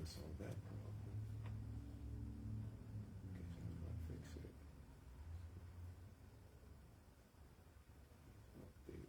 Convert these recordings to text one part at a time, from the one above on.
to solve that problem. Okay, so I'm going to fix it. Update.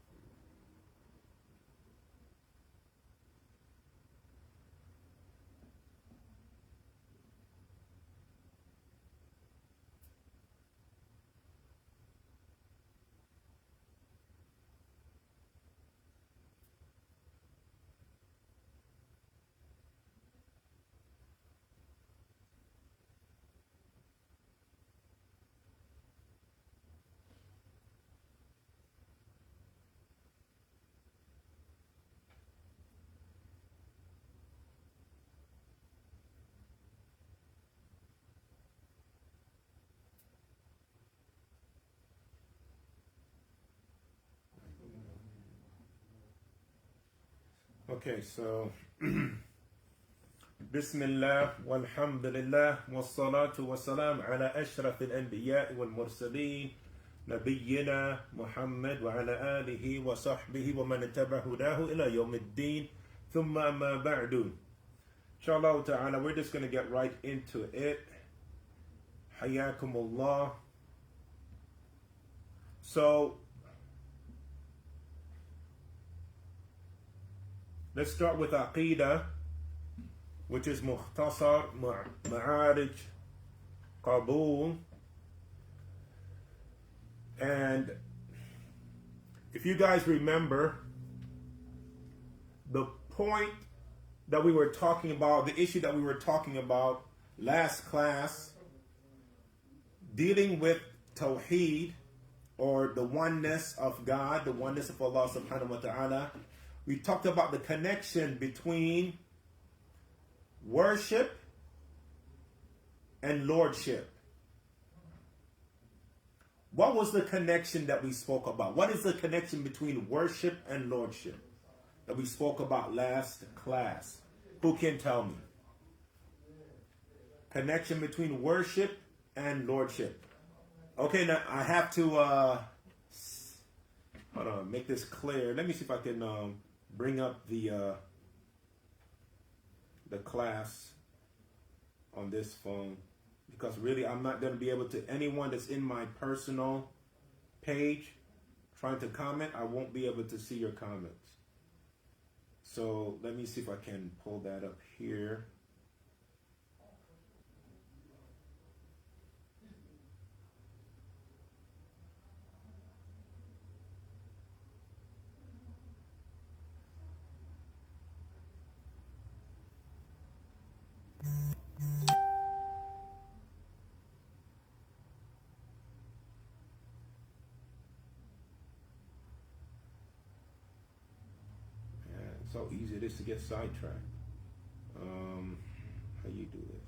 Okay, so Bismillah, walhamdulillah, wassalatu wassalam ala ashraf al-anbiya wal-mursaleen, nabiyyina Muhammad wa ala alihi wa sahbihi wa man ittaba hudahu ila yawm ad-din, thumma amma ba'du. Inshallah ta'ala, we're just going to get right into it. Hayyakumullah. So, let's start with Aqeedah, which is Mukhtasar Ma'arij Qabool. And if you guys remember, the point that we were talking about, the issue that we were talking about last class, dealing with Tawheed, or the oneness of God, the oneness of Allah subhanahu wa ta'ala, we talked about the connection between worship and lordship. What was the connection that we spoke about? What is the connection between worship and lordship that we spoke about last class? Who can tell me? Connection between worship and lordship. Okay, now I have to hold on, make this clear. Let me see if I can bring up the class on this phone, because really I'm not going to be able to, anyone that's in my personal page trying to comment, I won't be able to see your comments. So let me see if I can pull that up here. So easy it is to get sidetracked. How you do this?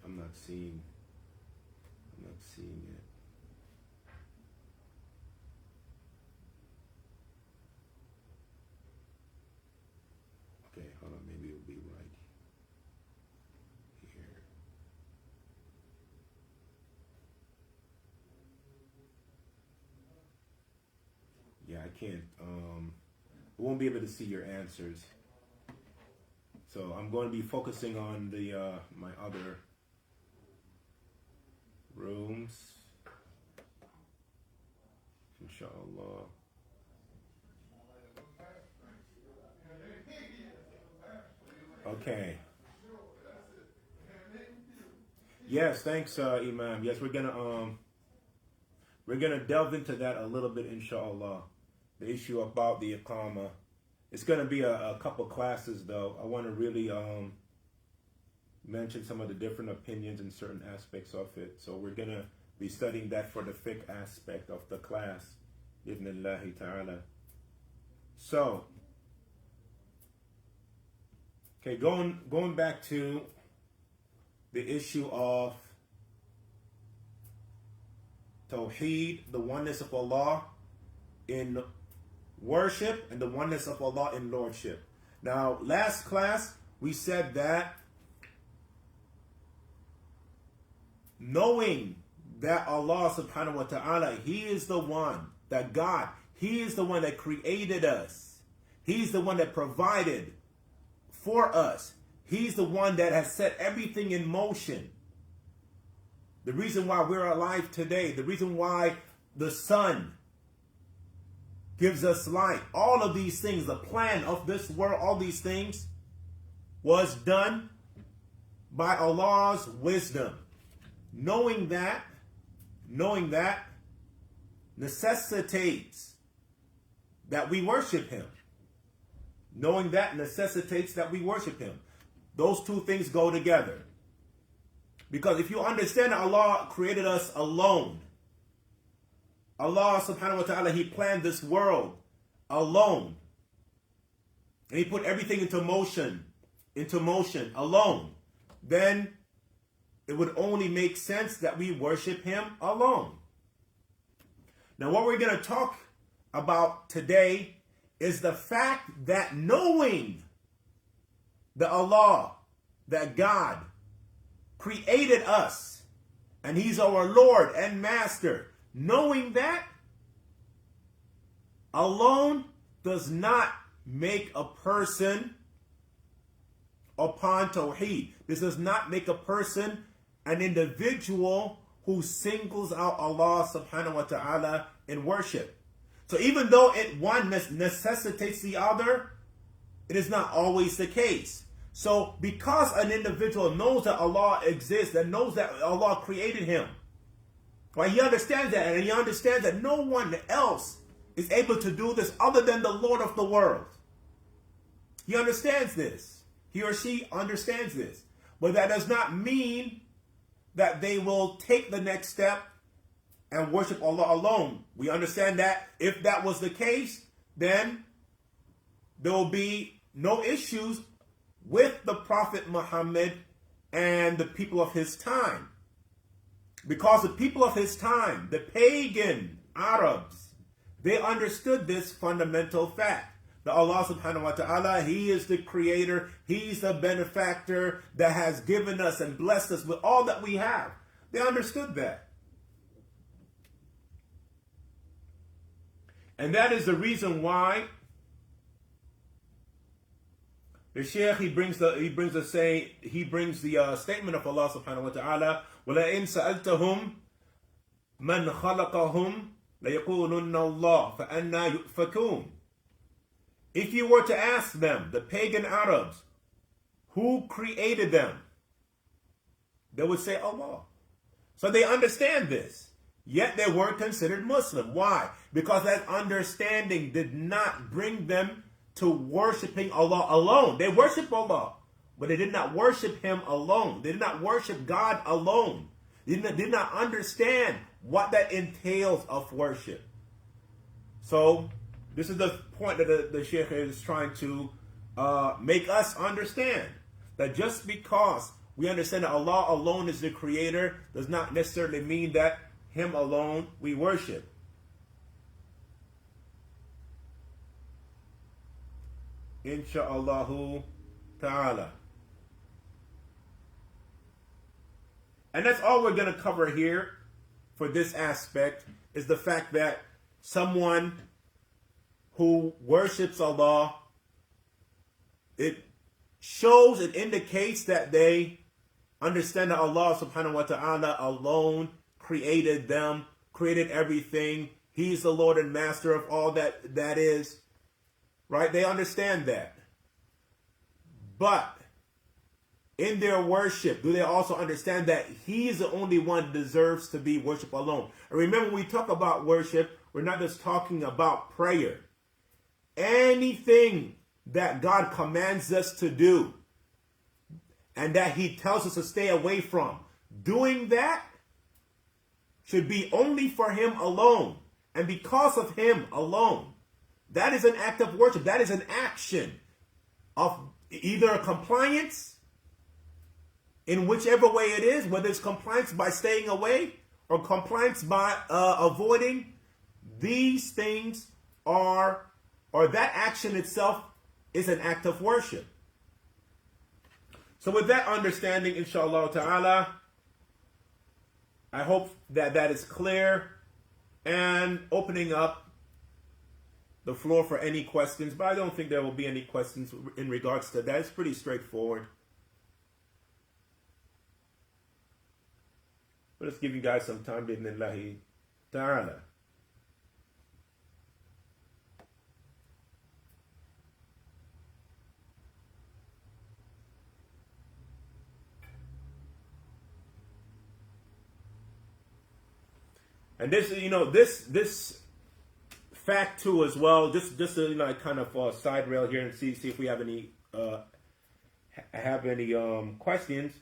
I'm not seeing it. Okay, hold on, maybe it'll be right here. Yeah, I can't, I won't be able to see your answers. So I'm going to be focusing on the my other rooms, inshallah. Okay. Yes, thanks, Imam. Yes, we're gonna delve into that a little bit, inshallah. The issue about the Iqama. It's gonna be a couple classes, though. I want to really mention some of the different opinions in certain aspects of it. So we're gonna be studying that for the fiqh aspect of the class, Ibnillahi ta'ala. So, okay, going back to the issue of Tawheed, the oneness of Allah in worship, and the oneness of Allah in lordship. Now, last class, we said that knowing that Allah subhanahu wa ta'ala, He is the one, that God, He is the one that created us. He's the one that provided for us. He's the one that has set everything in motion. The reason why we're alive today, the reason why the sun gives us light, all of these things, the plan of this world, all these things was done by Allah's wisdom. Knowing that necessitates that we worship Him. Knowing that necessitates that we worship Him. Those two things go together. Because if you understand that Allah created us alone, Allah subhanahu wa ta'ala, He planned this world alone. And He put everything into motion alone. Then it would only make sense that we worship Him alone. Now what we're going to talk about today is the fact that knowing that Allah, that God created us and He's our Lord and Master, knowing that alone does not make a person upon Tawheed. This does not make a person an individual who singles out Allah subhanahu wa ta'ala in worship. So even though one necessitates the other, it is not always the case. So because an individual knows that Allah exists and knows that Allah created him, right, he understands that, and he understands that no one else is able to do this other than the Lord of the world. He understands this. He or she understands this. But that does not mean that they will take the next step and worship Allah alone. We understand that if that was the case, then there will be no issues with the Prophet Muhammad and the people of his time. Because the people of his time, the pagan Arabs, they understood this fundamental fact. That Allah subhanahu wa ta'ala, He is the creator, He's the benefactor that has given us and blessed us with all that we have. They understood that. And that is the reason why the Shaykh, he brings the statement of Allah subhanahu wa ta'ala, وَلَئِن سَأَلْتَهُمْ مَنْ خَلَقَهُمْ لَيَقُولُنَّ اللَّهُ فَأَنَّا يُؤْفَكُونَ. If you were to ask them, the pagan Arabs, who created them, they would say Allah. So they understand this. Yet they weren't considered Muslim. Why? Because that understanding did not bring them to worshiping Allah alone. They worship Allah, but they did not worship Him alone. They did not worship God alone. They did not understand what that entails of worship. So this is the point that the Shaykh is trying to make us understand. That just because we understand that Allah alone is the creator does not necessarily mean that Him alone we worship. Insha'Allahu ta'ala. And that's all we're going to cover here for this aspect, is the fact that someone who worships Allah, it shows, it indicates that they understand that Allah subhanahu wa ta'ala alone created them, created everything. He's the Lord and Master of all that is. Right? They understand that. But in their worship, do they also understand that He's the only one who deserves to be worshipped alone? And remember, when we talk about worship, we're not just talking about prayer. Anything that God commands us to do and that He tells us to stay away from, doing that should be only for Him alone and because of Him alone. That is an act of worship. That is an action of either a compliance in whichever way it is, whether it's compliance by staying away or compliance by avoiding. These things are, or that action itself is an act of worship. So with that understanding, inshallah ta'ala, I hope that that is clear, and opening up the floor for any questions, but I don't think there will be any questions in regards to that. It's pretty straightforward. But let's give you guys some time, bi'idhnillahi ta'ala. And this, this fact too as well. Just to kind of side rail here and see if we have any questions.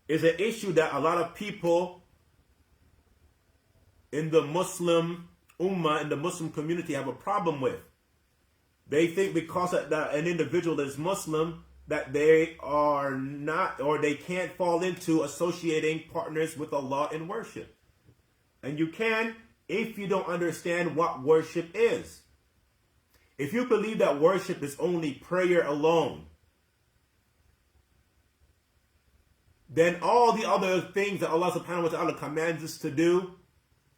Is an issue that a lot of people in the Muslim ummah, in the Muslim community, have a problem with. They think because an individual is Muslim that they are not, or they can't fall into associating partners with Allah in worship. And you can if you don't understand what worship is. If you believe that worship is only prayer alone, then all the other things that Allah subhanahu wa ta'ala commands us to do,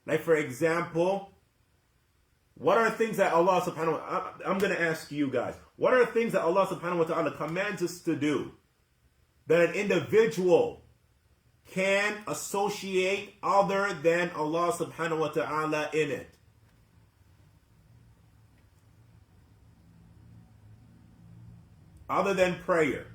like for example, what are things that Allah subhanahu wa ta'ala, I'm going to ask you guys, what are things that Allah subhanahu wa ta'ala commands us to do that an individual can associate other than Allah subhanahu wa ta'ala in it? Other than prayer.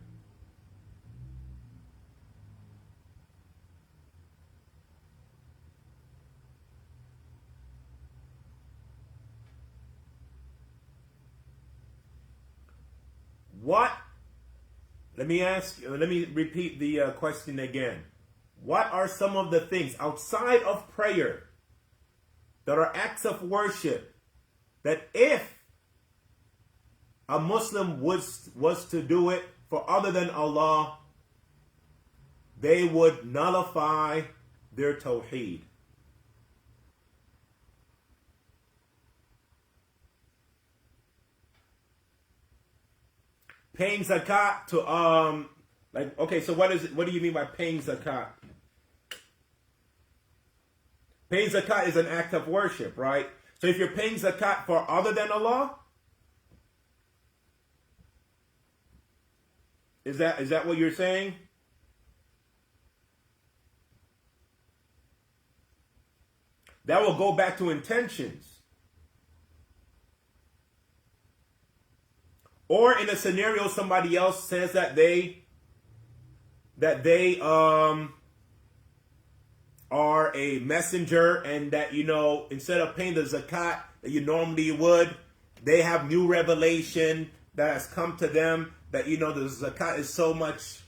What? Let me repeat the question again. What are some of the things outside of prayer that are acts of worship that if a Muslim was to do it for other than Allah, they would nullify their tawheed? Paying zakat to okay, so what do you mean by paying zakat? Paying zakat is an act of worship, right? So if you're paying zakat for other than Allah, is that what you're saying? That will go back to intentions. Or in a scenario, somebody else says that they are a messenger, and that instead of paying the zakat that you normally would, they have new revelation that has come to them that the zakat is so much,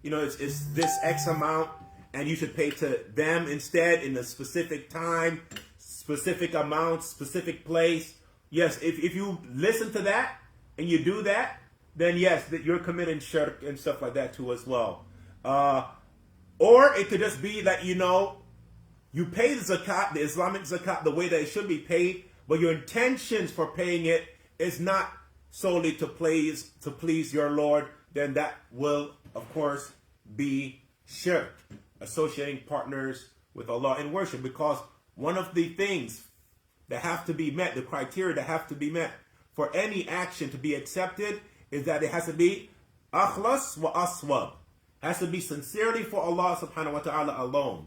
it's this X amount, and you should pay to them instead in a specific time, specific amount, specific place. Yes, if you listen to that and you do that, then yes, that you're committing shirk and stuff like that too as well. Or it could just be that you pay the zakat, the Islamic zakat, the way that it should be paid, but your intentions for paying it is not solely to please your Lord. Then that will, of course, be shirk, associating partners with Allah in worship. Because one of the things that have to be met, the criteria that have to be met for any action to be accepted, is that it has to be akhlas wa aswab. It has to be sincerely for Allah subhanahu wa ta'ala alone,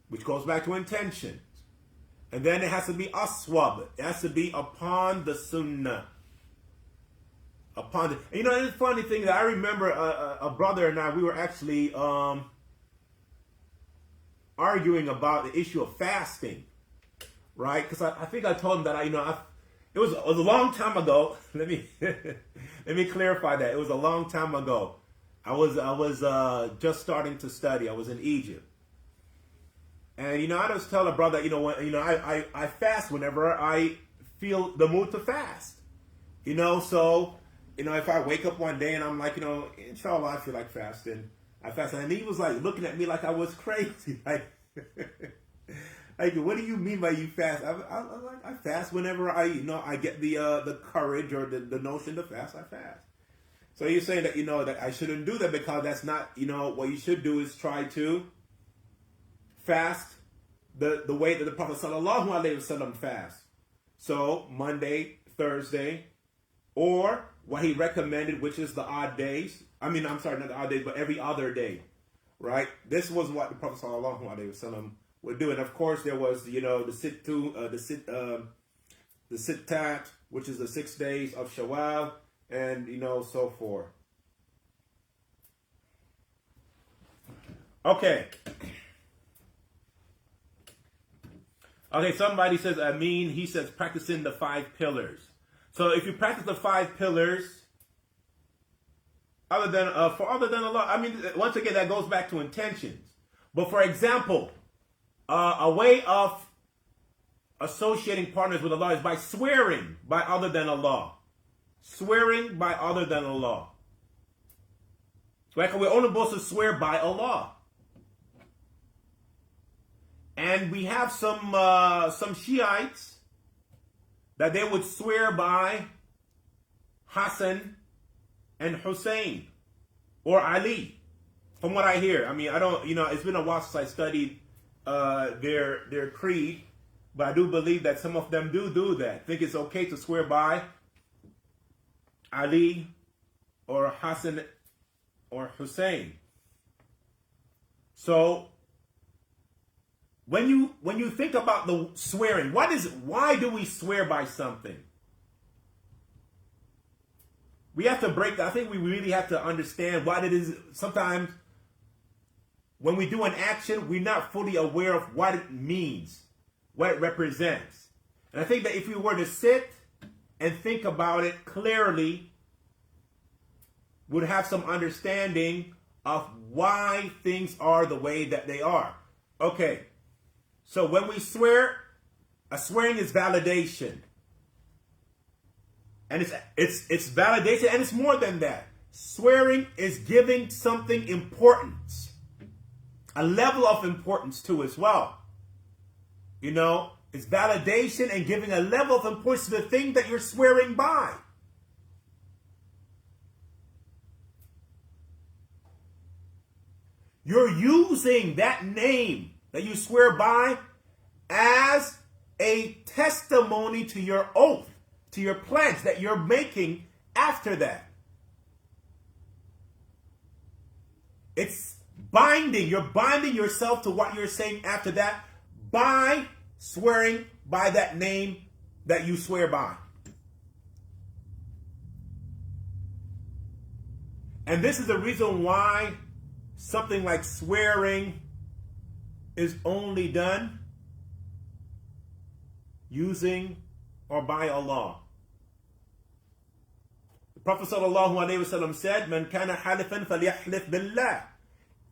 which goes back to intentions. And then it has to be aswab. It has to be upon the sunnah. Upon the, it's a funny thing that I remember a brother and I, we were actually arguing about the issue of fasting, right? Because I think I told him that it was a long time ago. Let me clarify that. It was a long time ago. I was just starting to study. I was in Egypt. And I just tell a brother, I fast whenever I feel the mood to fast. So if I wake up one day and I'm like, inshallah, I feel like fasting, I fast. And he was like looking at me like I was crazy, like, like, what do you mean by you fast? I fast whenever I get the courage or the notion to fast. I fast. So you're saying that that I shouldn't do that because that's not what you should do is try to fast the way that the Prophet sallallahu alaihi wasallam fast. So Monday, Thursday, or what he recommended, which is the odd days. I mean, I'm sorry, not the odd days, but every other day, right? This was what the Prophet sallallahu alaihi wasallam would do. And of course, there was, the sittat, which is the 6 days of Shawwal, and so forth. Okay. Okay, somebody says, Amin, he says practicing the 5 pillars. So if you practice the 5 pillars, other than Allah, I mean, once again, that goes back to intentions. But for example, a way of associating partners with Allah is by swearing by other than Allah. Swearing by other than Allah. Like we're only supposed to swear by Allah. And we have some Shiites that they would swear by Hassan and Hussein or Ali, from what I hear. I mean, I don't, it's been a while since I studied their creed, but I do believe that some of them do that. I think it's okay to swear by Ali or Hassan or Hussein. So when you think about the swearing, why do we swear by something? We have to I think we really have to understand what it is. Sometimes when we do an action, we're not fully aware of what it means, what it represents. And I think that if we were to sit and think about it clearly, we'd have some understanding of why things are the way that they are. Okay. So when we swear, a swearing is validation. And it's validation, and it's more than that. Swearing is giving something importance. A level of importance too as well. It's validation and giving a level of importance to the thing that you're swearing by. You're using that name that you swear by as a testimony to your oath, to your pledge that you're making after that. It's binding. You're binding yourself to what you're saying after that by swearing by that name that you swear by. And this is the reason why something like swearing is only done using or by Allah. The Prophet ﷺ said, "Man kana halifan falyahlif billah."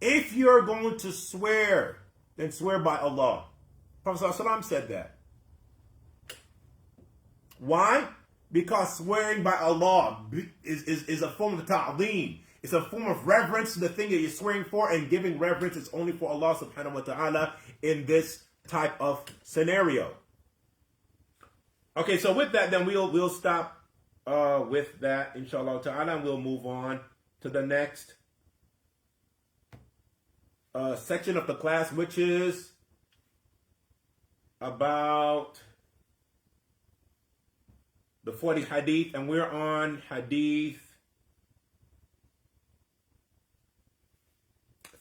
If you're going to swear, then swear by Allah. The Prophet ﷺ said that. Why? Because swearing by Allah is a form of ta'zeem. It's a form of reverence to the thing that you're swearing for, and giving reverence is only for Allah subhanahu wa ta'ala in this type of scenario. Okay, so with that, then we'll stop with that, inshallah ta'ala, and we'll move on to the next section of the class, which is about the 40 hadith, and we're on hadith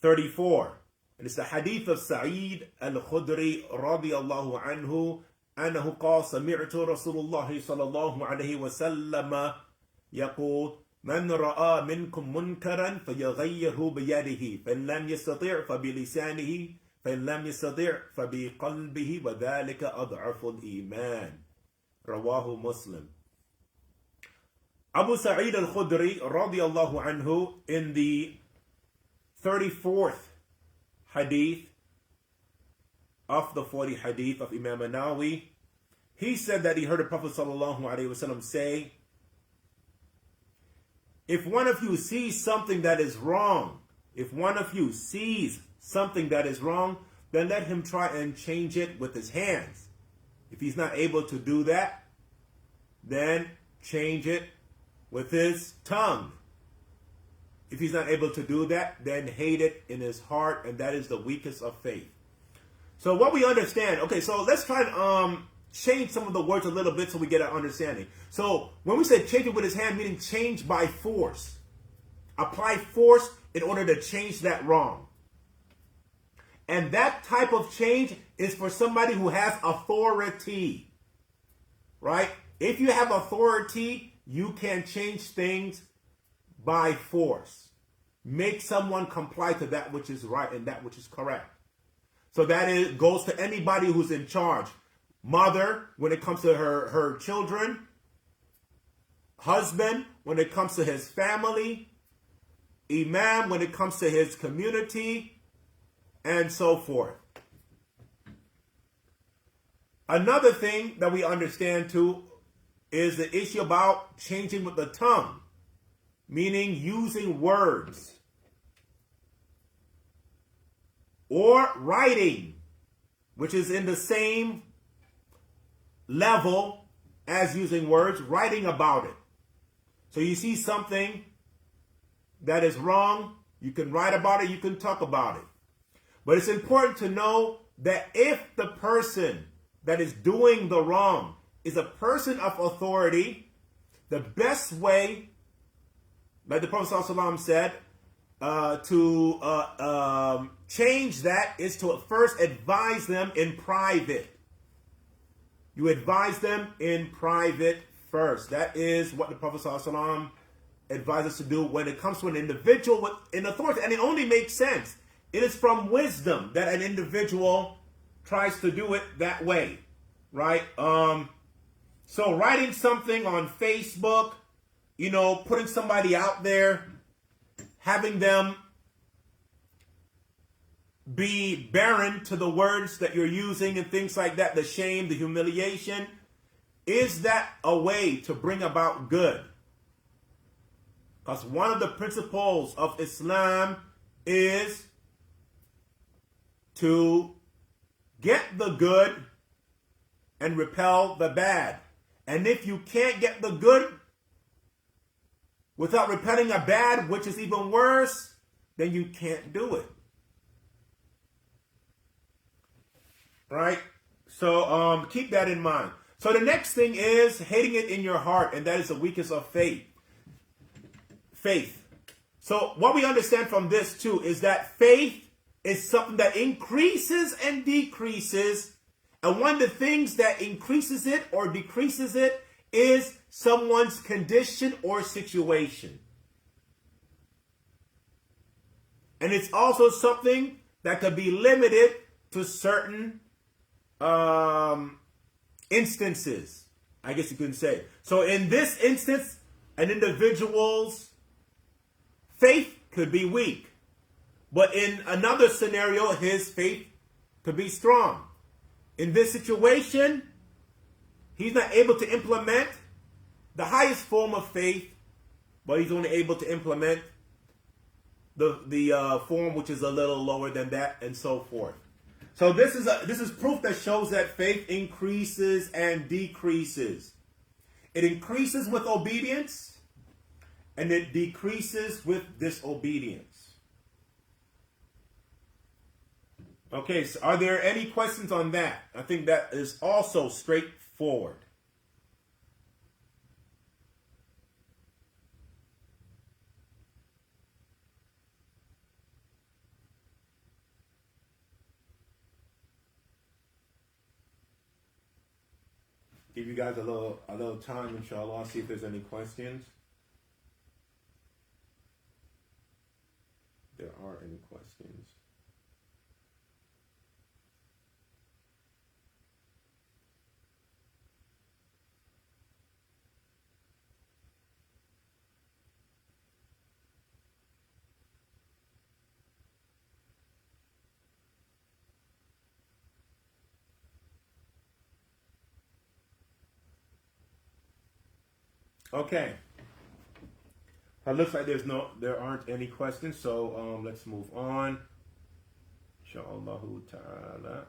34. And it's the hadith of Sa'id al-Khudri radiyallahu anhu أنه قال سمعت رسول الله صلى الله عليه وسلم يقول من رأى منكم منكرا فيغيره بيده فإن لم يستطع فبلسانه فإن لم يستطع فبقلبه وذلك أضعف الإيمان رواه مسلم. Abu Sa'id al-Khudri radiyallahu anhu, in the 34th hadith of the 40 hadith of Imam Nawawi, he said that he heard the Prophet sallallahu alaihi wasallam say, if one of you sees something that is wrong, then let him try and change it with his hands. If he's not able to do that, then change it with his tongue. If he's not able to do that, then hate it in his heart, and that is the weakest of faith. So what we understand, okay, so let's try and change some of the words a little bit so we get an understanding. So when we say change it with his hand, meaning change by force. Apply force in order to change that wrong. And that type of change is for somebody who has authority. Right? If you have authority, you can change things by force. Make someone comply to that which is right and that which is correct. So that goes to anybody who's in charge. Mother, when it comes to her children. Husband, when it comes to his family. Imam, when it comes to his community. And so forth. Another thing that we understand too is the issue about changing with the tongue. Meaning using words. Or writing, which is in the same level as using words, writing about it. So you see something that is wrong, you can write about it, you can talk about it. But it's important to know that if the person that is doing the wrong is a person of authority, the best way, like the Prophet ﷺ said, to change that is to first advise them in private. You advise them in private first. That is what the Prophet ﷺ advises us to do when it comes to an individual in authority. And it only makes sense. It is from wisdom that an individual tries to do it that way. Right? So writing something on Facebook, putting somebody out there, having them be barren to the words that you're using and things like that, the shame, the humiliation, is that a way to bring about good? Because one of the principles of Islam is to get the good and repel the bad. And if you can't get the good without repelling a bad, which is even worse, then you can't do it. Right? So keep that in mind. So the next thing is hating it in your heart, and that is the weakness of faith. Faith. So what we understand from this too is that faith is something that increases and decreases. And one of the things that increases it or decreases it is someone's condition or situation. And it's also something that could be limited to certain instances, I guess you could say. So in this instance, an individual's faith could be weak. But in another scenario, his faith could be strong. In this situation, he's not able to implement the highest form of faith, but he's only able to implement the form which is a little lower than that, and so forth. So this is proof that shows that faith increases and decreases. It increases with obedience, and it decreases with disobedience. Okay, so are there any questions on that? I think that is also straightforward. Give you guys a little time, inshallah. See if there's any questions. There are any questions. Okay. It looks like there aren't any questions, so let's move on. Inshallah ta'ala.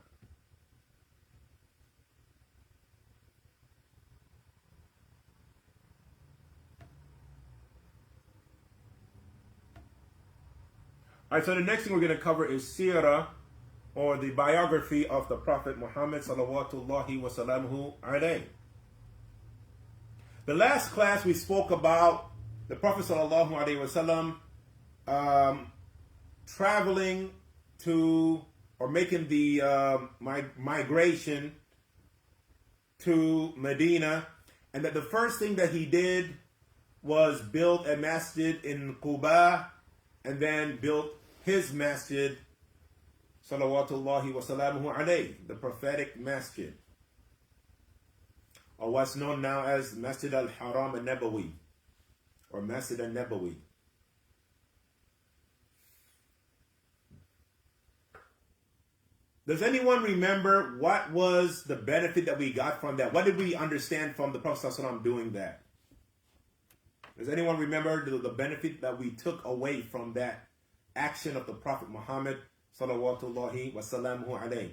Alright, so the next thing we're going to cover is Seerah, or the biography of the Prophet Muhammad salawatullahi wa salamuhu alayhi. The last class we spoke about the Prophet sallallahu alayhi wa sallam traveling to or making the migration to Medina, and that the first thing that he did was build a masjid in Quba, and then built his masjid, salawatullahi wa salamuhu alayhi, the prophetic masjid, or what's known now as Masjid al-Haram al-Nabawi, or Masjid al-Nabawi. Does anyone remember what was the benefit that we got from that? What did we understand from the Prophet ﷺ doing that? Does anyone remember the benefit that we took away from that action of the Prophet Muhammad salawatullahi wa salamuhu alayhi?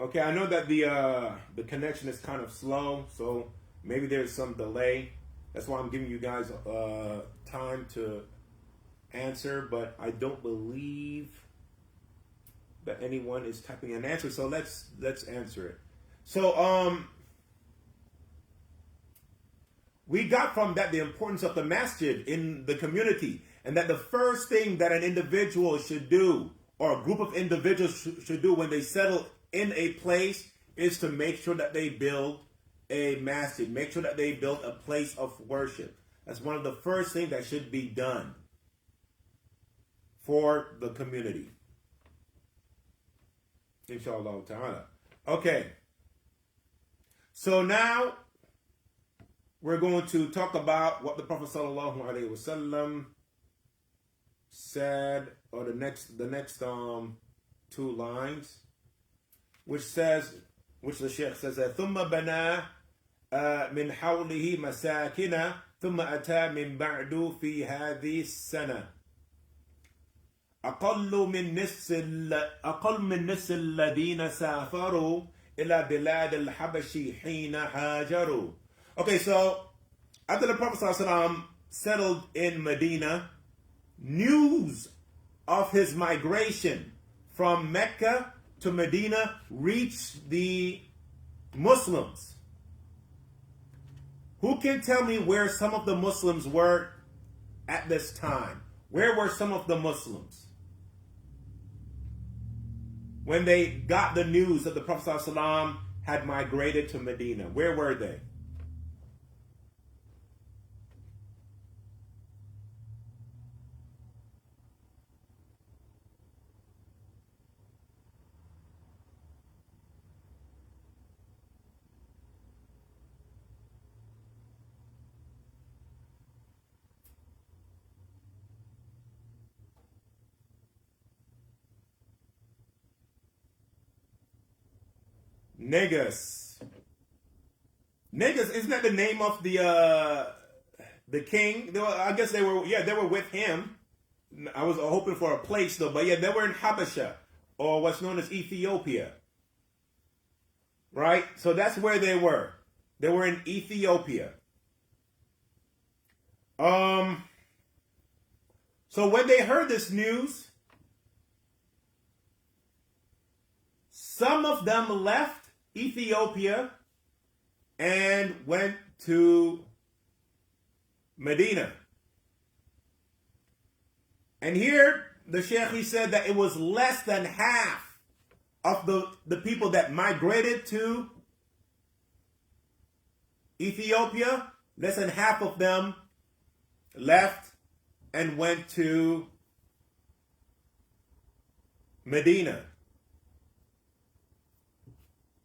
Okay, I know that the connection is kind of slow, so maybe there's some delay. That's why I'm giving you guys time to answer, but I don't believe that anyone is typing an answer. So let's answer it. So we got from that the importance of the masjid in the community, and that the first thing that an individual should do, or a group of individuals should do when they settle in a place, is to make sure that they build a masjid, make sure that they build a place of worship. That's one of the first things that should be done for the community. Inshallah ta'ala. Okay. So now we're going to talk about what the Prophet sallallahu alaihi wasallam said, or the next two lines, which the Shaykh says, ثم بنى من حوله مساكن ثم أتى من بعد في هذه السنة أقل من نصف الذين سافروا إلى بلاد الحبش حين هاجروا. Okay, so after the Prophet ﷺ settled in Medina, news of his migration from Mecca to Medina reached the Muslims. Who can tell me where some of the Muslims were at this time? Where were some of the Muslims when they got the news that the Prophet ﷺ had migrated to Medina? Where were they? Negus. Negus, isn't that the name of the king? I guess they were with him. I was hoping for a place though, but yeah, they were in Habasha, or what's known as Ethiopia. Right? So that's where they were. They were in Ethiopia. So when they heard this news, some of them left Ethiopia and went to Medina. And here the Sheikh, he said that it was less than half of the people that migrated to Ethiopia. Less than half of them left and went to Medina.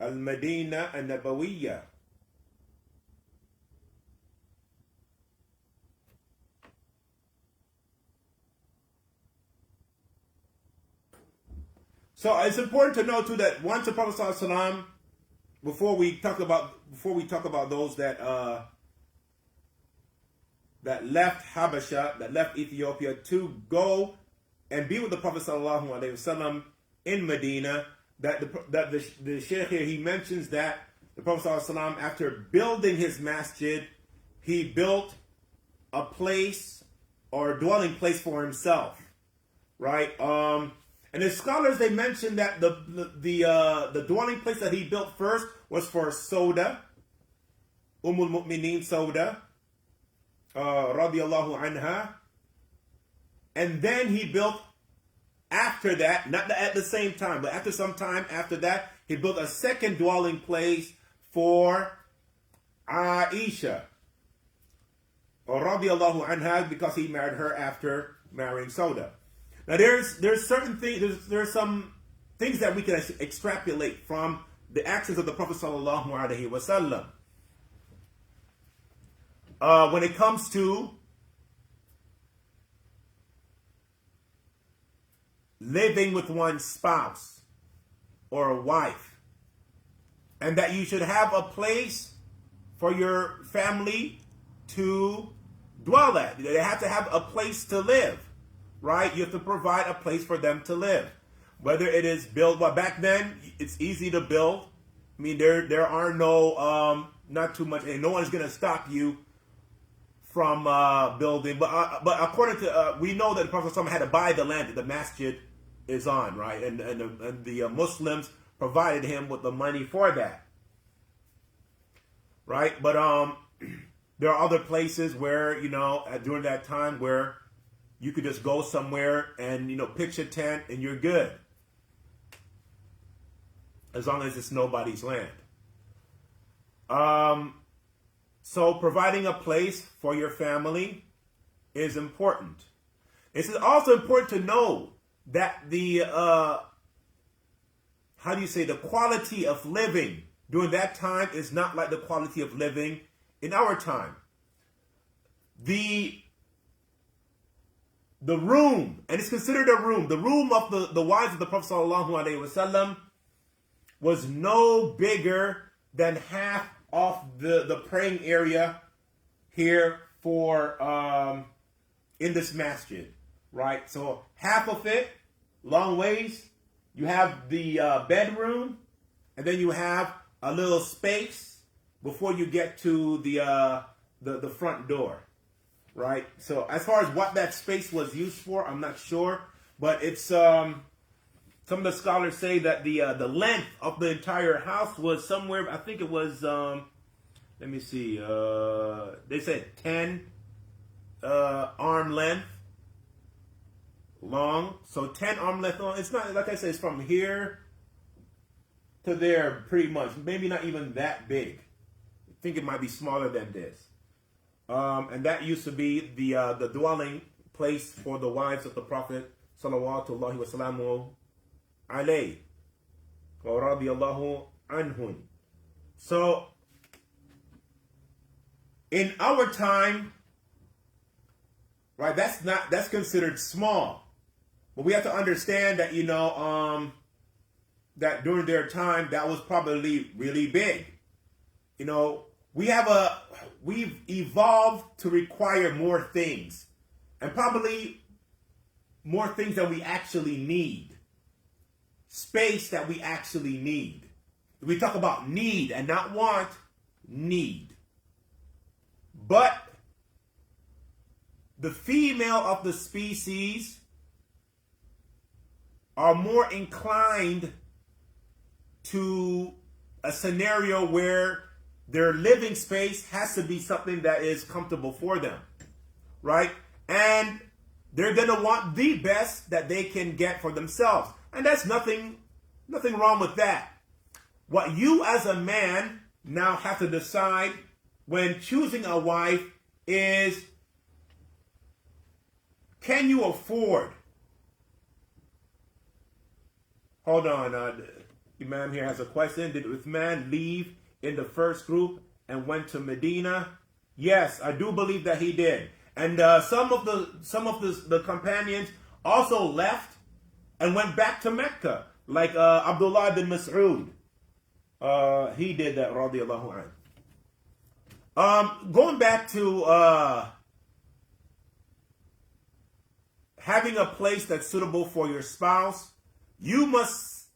Al-Madinah An-Nabawiyya. So it's important to know too that once the Prophet ﷺ, before we talk about those that left Habasha, that left Ethiopia to go and be with the Prophet ﷺ in Medina, that the Sheikh here, he mentions that the Prophet ﷺ, after building his masjid, he built a place or a dwelling place for himself, right? And the scholars, they mentioned that the dwelling place that he built first was for Sauda, Mu'mineen Sauda, radiyallahu anha. And then he built, after that, not at the same time, but after some time after that, he built a second dwelling place for Aisha, radiyallahu anha, because he married her after marrying Sauda. Now there's certain things, there's some things that we can extrapolate from the actions of the Prophet sallallahu alaihi wasallam. When it comes to living with one's spouse or a wife, and that you should have a place for your family to dwell at. They have to have a place to live. Right? You have to provide a place for them to live. Whether it is built, well, back then, it's easy to build. I mean, there are no, not too much, and no one's going to stop you from building. But according to, we know that the Prophet ﷺ had to buy the land that the masjid is on, right? And the Muslims provided him with the money for that. Right? But there are other places where, during that time where you could just go somewhere and, pitch a tent and you're good. As long as it's nobody's land. So providing a place for your family is important. It's also important to know that the quality of living during that time is not like the quality of living in our time. The room, and it's considered a room, the room of the wives of the Prophet ﷺ was no bigger than half of the praying area here for in this masjid, right? So half of it, long ways, you have the bedroom, and then you have a little space before you get to the front door. Right, so as far as what that space was used for, I'm not sure, but it's some of the scholars say that the length of the entire house was somewhere. I think it was let me see. They said 10 arm length long, so 10 arm length long. It's not, like I said, it's from here to there, pretty much. Maybe not even that big. I think it might be smaller than this. And that used to be the dwelling place for the wives of the Prophet sallallahu wasallamu alayhi wa radiyallahu anhun. So in our time, right, that's considered small. But we have to understand that that during their time that was probably really big. We've evolved to require more things, and probably more things that we actually need. Space that we actually need. We talk about need and not want, need. But the female of the species are more inclined to a scenario where their living space has to be something that is comfortable for them, right? And they're going to want the best that they can get for themselves. And that's nothing wrong with that. What you as a man now have to decide when choosing a wife is, can you afford? Hold on. Imam here has a question. Did Uthman leave in the first group and went to Medina? Yes, I do believe that he did. And some of the companions also left and went back to Mecca, like Abdullah bin Mas'ud. He did that, radiallahu anhu. Going back to having a place that's suitable for your spouse, you must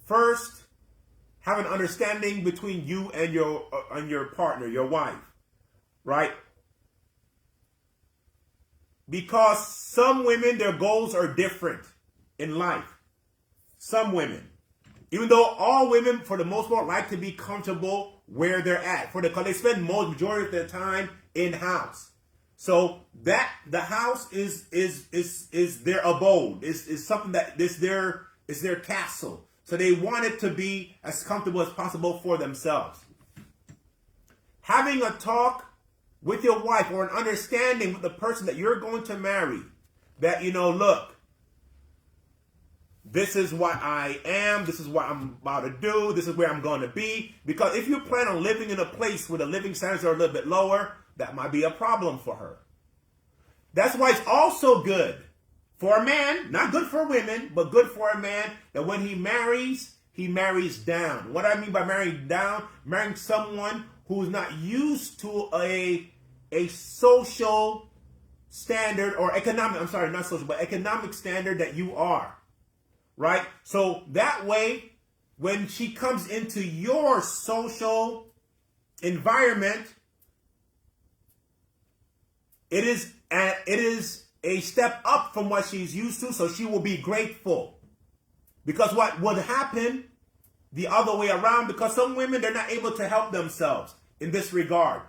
first have an understanding between you and your partner, your wife, right? Because some women, their goals are different in life. Some women, even though all women, for the most part, like to be comfortable where they're at, because they spend majority of their time in house. So that the house is their abode, is something that is their castle. So they want it to be as comfortable as possible for themselves. Having a talk with your wife or an understanding with the person that you're going to marry, that, look, this is what I am, this is what I'm about to do, this is where I'm going to be. Because if you plan on living in a place where the living standards are a little bit lower, that might be a problem for her. That's why it's also good for a man, not good for women, but good for a man, that when he marries down. What I mean by marrying down, marrying someone who's not used to a social standard or economic, I'm sorry, not social, but economic standard that you are, right? So that way, when she comes into your social environment, it is a step up from what she's used to, so she will be grateful. Because what would happen the other way around, because some women, they're not able to help themselves in this regard.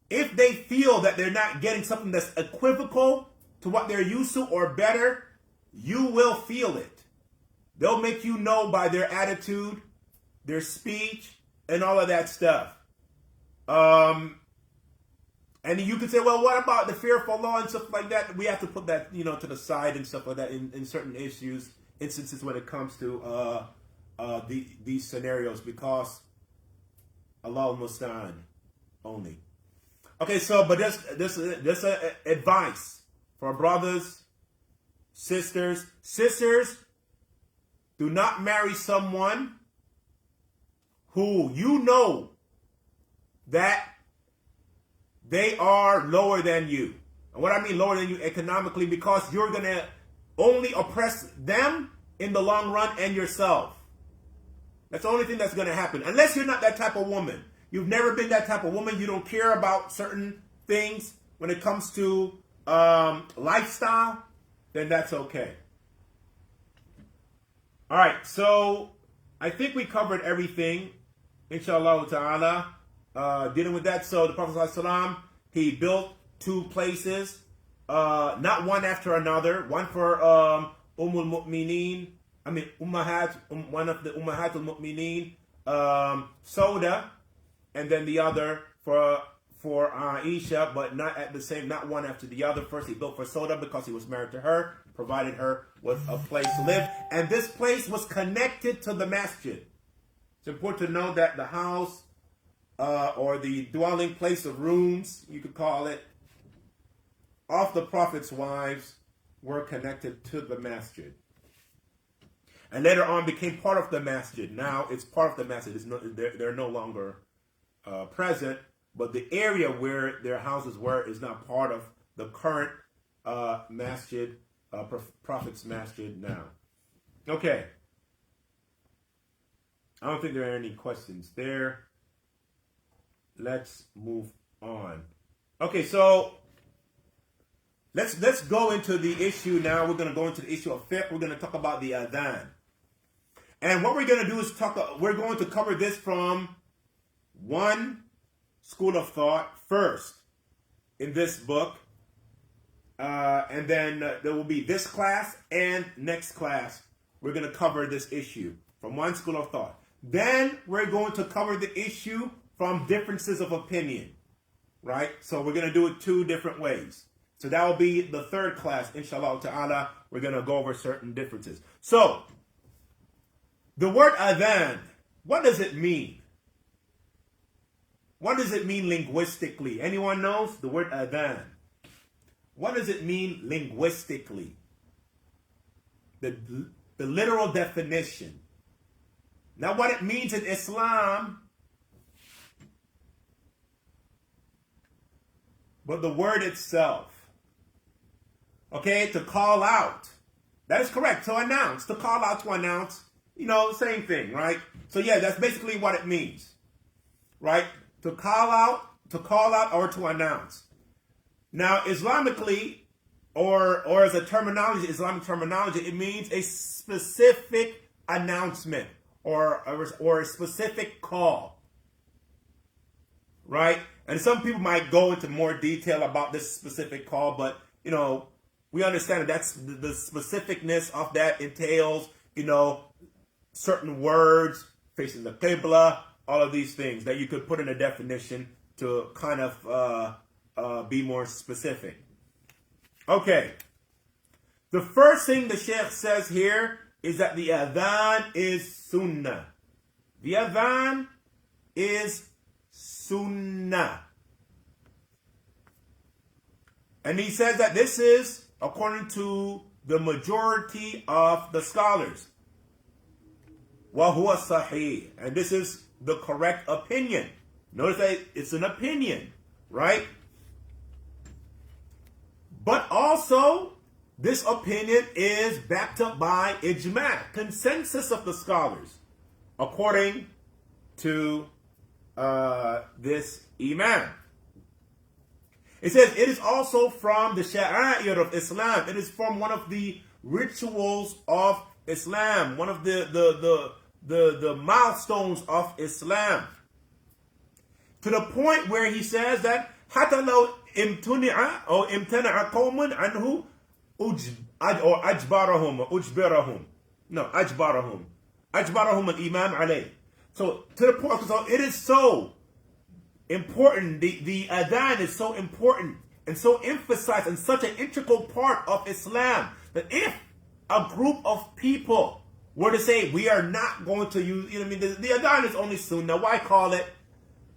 If they feel that they're not getting something that's equivocal to what they're used to or better, you will feel it. They'll make you know by their attitude, their speech, and all of that stuff. And you could say, well, what about the fear of Allah and stuff like that? We have to put that, to the side and stuff like that in certain instances when it comes to these scenarios, because Allah al-Musta'an only. Okay, so, but this advice for brothers, sisters. Sisters, do not marry someone who you know that they are lower than you. And what I mean lower than you economically, because you're going to only oppress them in the long run and yourself. That's the only thing that's going to happen. Unless you're not that type of woman. You've never been that type of woman. You don't care about certain things when it comes to lifestyle, then that's okay. All right, so I think we covered everything, inshallah ta'ala. Dealing with that, so the Prophet ﷺ, he built 2 places, not one after another. One for Ummahat, one of the Ummahat al-Mu'mineen, Sauda, and then the other for Aisha, but not one after the other. First, he built for Sauda because he was married to her, provided her with a place to live, and this place was connected to the masjid. It's important to know that the house, or the dwelling place of rooms, you could call it, of the Prophet's wives were connected to the masjid. And later on became part of the masjid. Now it's part of the masjid. They're no longer present, but the area where their houses were is not part of the current masjid, Prophet's masjid now. Okay. I don't think there are any questions there. Let's move on. Okay, so let's go into the issue now. We're going to go into the issue of fiqh. We're going to talk about the adhan. And what we're going to do is we're going to cover this from one school of thought first in this book. And then there will be this class and next class. We're going to cover this issue from one school of thought. Then we're going to cover the issue from differences of opinion, right? So we're going to do it 2 different ways. So that will be the 3rd class, inshallah ta'ala. We're going to go over certain differences. So The word adhan, what does it mean? What does it mean linguistically? Anyone knows the word adhan? What does it mean linguistically? The literal definition. Now what it means in Islam, but the word itself. Okay, to call out. That is correct. To announce. To call out, to announce. You know, same thing, right? So yeah, that's basically what it means. Right? To call out or to announce. Now, Islamically, or as a terminology, Islamic terminology, it means a specific announcement or a specific call. Right? And some people might go into more detail about this specific call, but, you know, we understand that that's the specificness of that entails, you know, certain words, facing the Qibla, all of these things that you could put in a definition to kind of be more specific. Okay. The first thing the Sheikh says here is that the adhan is sunnah. The adhan is sunnah. And he says that this is according to the majority of the scholars. وَهُوَ sahih. And this is the correct opinion. Notice that it's an opinion, right? But also, this opinion is backed up by ijma', consensus of the scholars, according to this imam. It says it is also from the sha'a'ir of Islam. It is from one of the rituals of Islam, one of the milestones of Islam. To the point where he says that حتى لو امتنع أو امتنع قوم عنه أجبرهم الإمام عليه. So to the point, so it is so important. The adhan is so important and so emphasized and such an integral part of Islam that if a group of people were to say we are not going to use, you know what I mean, the adhan is only sunnah. Why call it?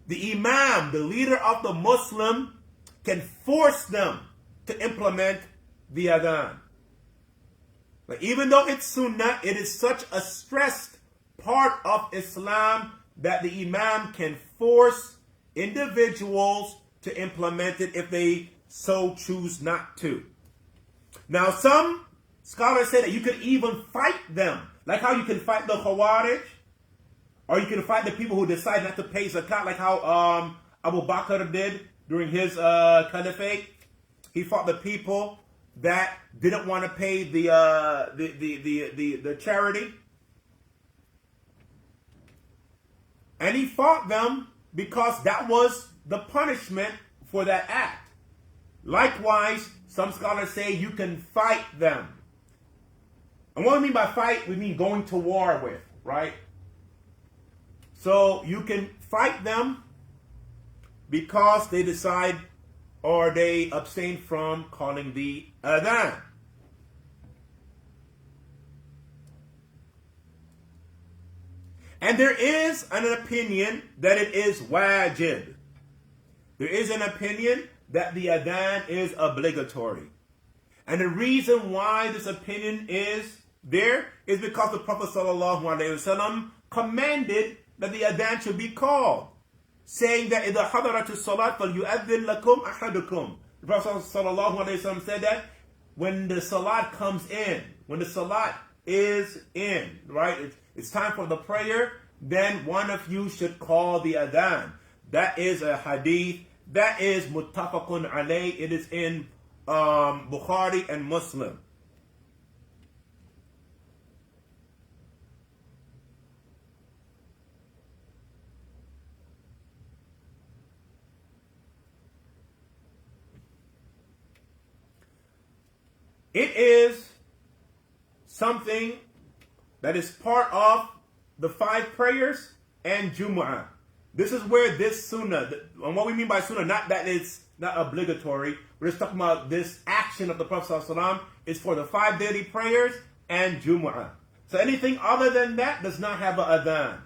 The imam, the leader of the Muslim, can force them to implement the adhan. But even though it's sunnah, it is such a stressed part of Islam that the imam can force individuals to implement it if they so choose not to. Now, some scholars say that you could even fight them, like how you can fight the Khawarij, or you can fight the people who decide not to pay zakat, like how Abu Bakr did during his caliphate. He fought the people that didn't want to pay the charity, and he fought them because that was the punishment for that act. Likewise, some scholars say you can fight them. And what we mean by fight, we mean going to war with, right? So you can fight them because they decide or they abstain from calling the adhan. And there is an opinion that it is wajib. There is an opinion that the adhan is obligatory. And the reason why this opinion is there is because the Prophet ﷺ commanded that the adhan should be called, saying that إِذَا حَضَرَتِ الصَّلَاةِ فَلْيُؤَذِّنْ لَكُمْ أَحَدُكُمْ. The Prophet ﷺ said that when the salat comes in, when the salat is in, right, it's time for the prayer, then one of you should call the adhan. That is a hadith. That is muttafaqun alayh. It is in Bukhari and Muslim. It is something that is part of the 5 prayers and Jumu'ah. This is where this sunnah, and what we mean by sunnah, not that it's not obligatory, we're just talking about this action of the Prophet ﷺ is for the 5 daily prayers and Jumu'ah. So anything other than that does not have an adhan.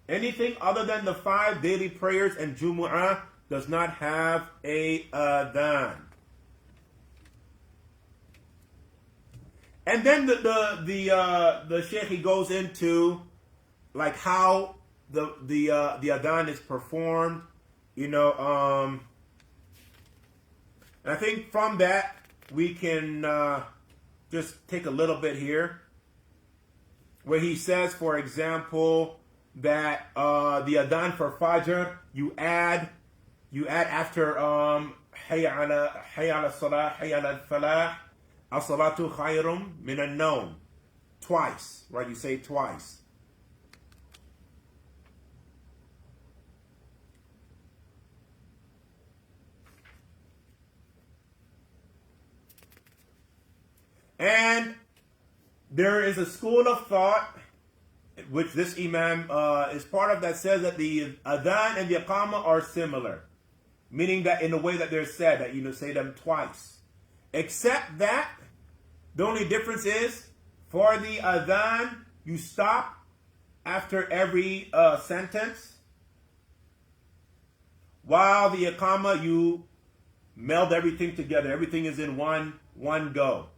Anything other than the 5 daily prayers and Jumu'ah does not have a adhan. And then the Sheikh, he goes into like how the adhan is performed, and I think from that we can just take a little bit here, where he says, for example, that the adhan for Fajr you add after Hayya ala salah, Hayya ala falah, as-salatu khayrum min an-nawm, twice, right? You say twice. And there is a school of thought, which this Imam is part of, that says that the adhan and the iqamah are similar, meaning that in the way that they're said, that you say them twice. Except that the only difference is, for the adhan, you stop after every sentence, while the iqamah, you meld everything together. Everything is in one go.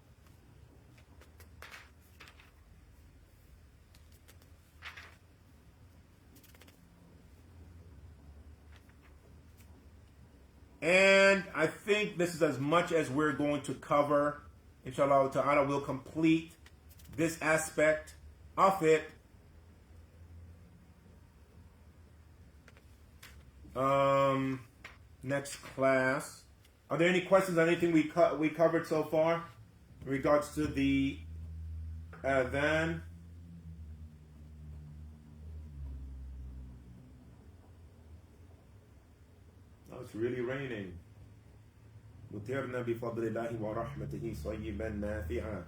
And I think this is as much as we're going to cover. Inshallah ta'ala, we'll complete this aspect of it next class. Are there any questions on anything we covered so far in regards to the adhan? It's really raining. مُطِرْنَا بِفَضْلِ اللَّهِ وَرَحْمَتِهِ صَيِّبًا نَافِعًا.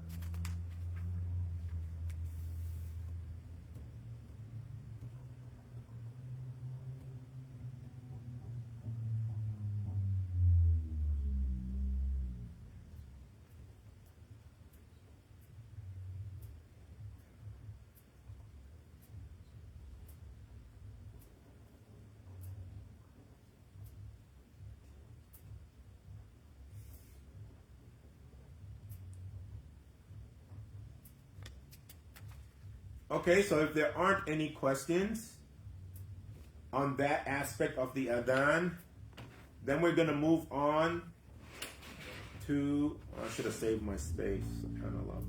Okay, so if there aren't any questions on that aspect of the adhan, then we're going to move on to, I should have saved my space, subhanAllah.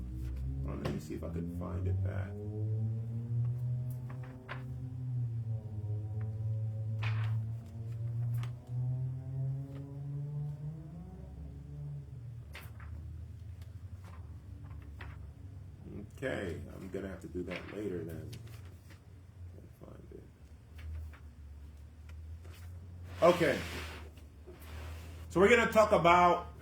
Let me see if I can find it back. Okay, I'm going to have to do that later then. Can't find it. Okay. So we're going to talk about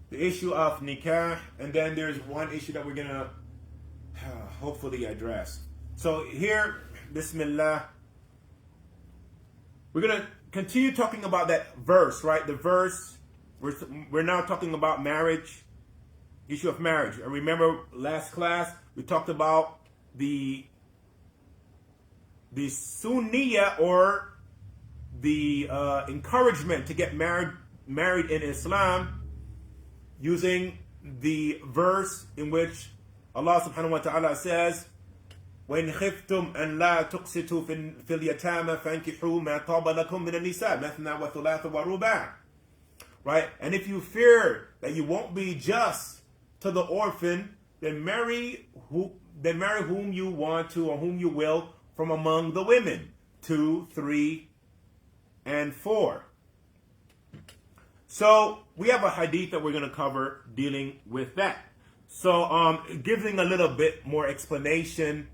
the issue of nikah, and then there's one issue that we're going to hopefully address. So here, Bismillah, we're going to continue talking about that verse, right? The verse, we're now talking about marriage. Issue of marriage. And remember last class we talked about the sunniyah, or the encouragement to get married in Islam, using the verse in which Allah subhanahu wa ta'ala says, وَإِنْ خِفْتُمْ أَنْ لَا تُقْسِطُوا فِي الْيَتَامَى فَانكِحُوا مَا طَابَ لَكُم مِنَ النِّسَاءِ مَثْنَى وَثُلَاثَ وَرُبَاعَ. Right? And if you fear that you won't be just to the orphan, then marry whom you want to, or whom you will, from among the women, 2, 3, and 4. So we have a hadith that we're going to cover dealing with that. So giving a little bit more explanation